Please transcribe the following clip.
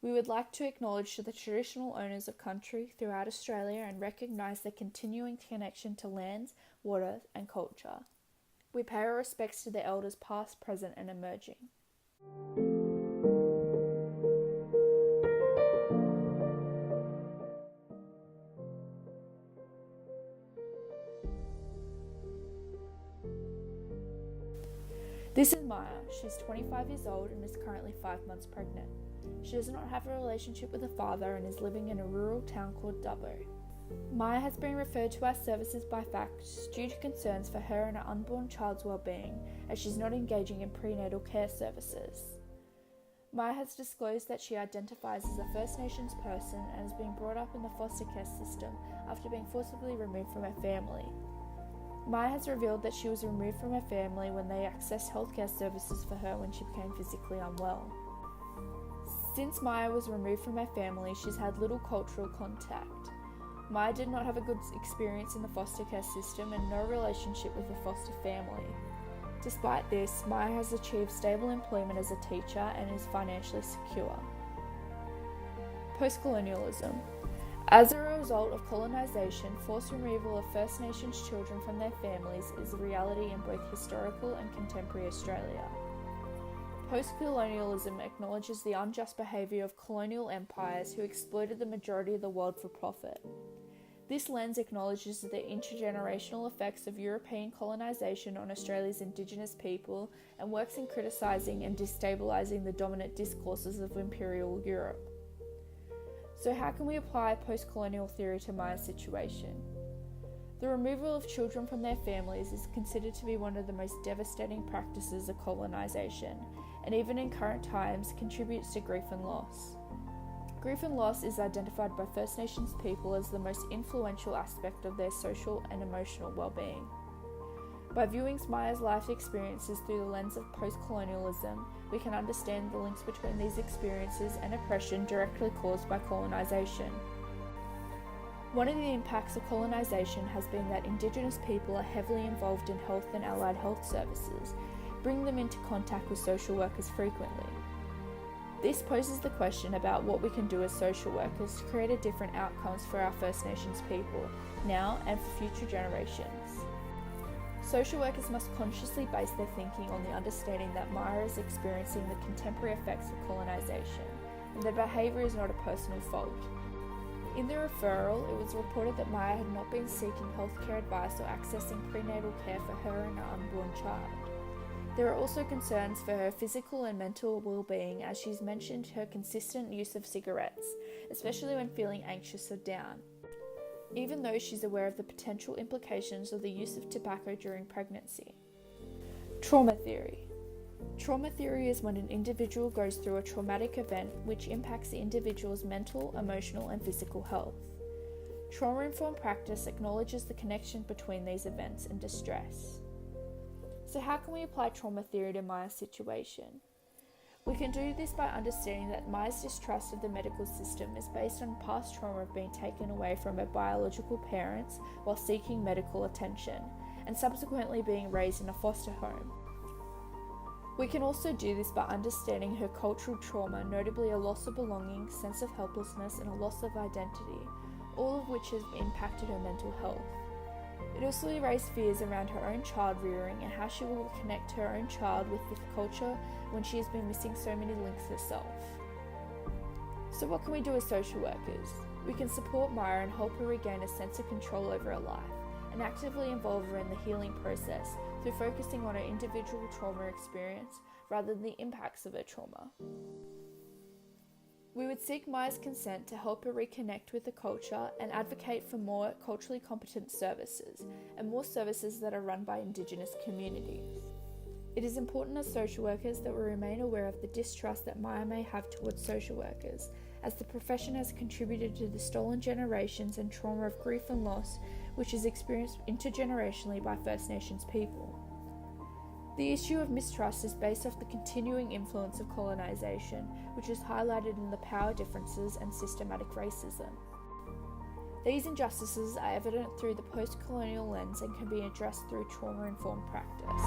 We would like to acknowledge the traditional owners of country throughout Australia and recognise their continuing connection to lands, water and culture. We pay our respects to the elders past, present and emerging. This is Maya. She's 25 years old and is currently 5 months pregnant. She does not have a relationship with her father and is living in a rural town called Dubbo. Maya has been referred to our services by FACT due to concerns for her and her unborn child's well-being, as she's not engaging in prenatal care services. Maya has disclosed that she identifies as a First Nations person and has been brought up in the foster care system after being forcibly removed from her family. Maya has revealed that she was removed from her family when they accessed healthcare services for her when she became physically unwell. Since Maya was removed from her family, she's had little cultural contact. Maya did not have a good experience in the foster care system and no relationship with the foster family. Despite this, Maya has achieved stable employment as a teacher and is financially secure. Post-colonialism. As a result of colonisation, forced removal of First Nations children from their families is a reality in both historical and contemporary Australia. Post-colonialism acknowledges the unjust behaviour of colonial empires who exploited the majority of the world for profit. This lens acknowledges the intergenerational effects of European colonisation on Australia's Indigenous people and works in criticising and destabilising the dominant discourses of Imperial Europe. So how can we apply post-colonial theory to Maya's situation? The removal of children from their families is considered to be one of the most devastating practices of colonisation, and even in current times contributes to grief and loss. Grief and loss is identified by First Nations people as the most influential aspect of their social and emotional well-being. By viewing Maya's life experiences through the lens of post-colonialism, we can understand the links between these experiences and oppression directly caused by colonisation. One of the impacts of colonisation has been that Indigenous people are heavily involved in health and allied health services, bringing them into contact with social workers frequently. This poses the question about what we can do as social workers to create different outcomes for our First Nations people, now and for future generations. Social workers must consciously base their thinking on the understanding that Maya is experiencing the contemporary effects of colonisation, and their behaviour is not a personal fault. In the referral, it was reported that Maya had not been seeking healthcare advice or accessing prenatal care for her and her unborn child. There are also concerns for her physical and mental well-being, as she's mentioned her consistent use of cigarettes, especially when feeling anxious or down, even though she's aware of the potential implications of the use of tobacco during pregnancy. Trauma theory. Trauma theory is when an individual goes through a traumatic event which impacts the individual's mental, emotional, and physical health. Trauma-informed practice acknowledges the connection between these events and distress. So how can we apply trauma theory to Maya's situation? We can do this by understanding that Maya's distrust of the medical system is based on past trauma of being taken away from her biological parents while seeking medical attention, and subsequently being raised in a foster home. We can also do this by understanding her cultural trauma, notably a loss of belonging, sense of helplessness, and a loss of identity, all of which has impacted her mental health. It also raised fears around her own child rearing and how she will connect her own child with the culture when she has been missing so many links herself. So what can we do as social workers? We can support Maya and help her regain a sense of control over her life, and actively involve her in the healing process through focusing on her individual trauma experience rather than the impacts of her trauma. We would seek Maya's consent to help her reconnect with the culture and advocate for more culturally competent services and more services that are run by Indigenous communities. It is important as social workers that we remain aware of the distrust that Maya may have towards social workers, as the profession has contributed to the stolen generations and trauma of grief and loss which is experienced intergenerationally by First Nations people. The issue of mistrust is based off the continuing influence of colonisation, which is highlighted in the power differences and systematic racism. These injustices are evident through the post-colonial lens and can be addressed through trauma-informed practice.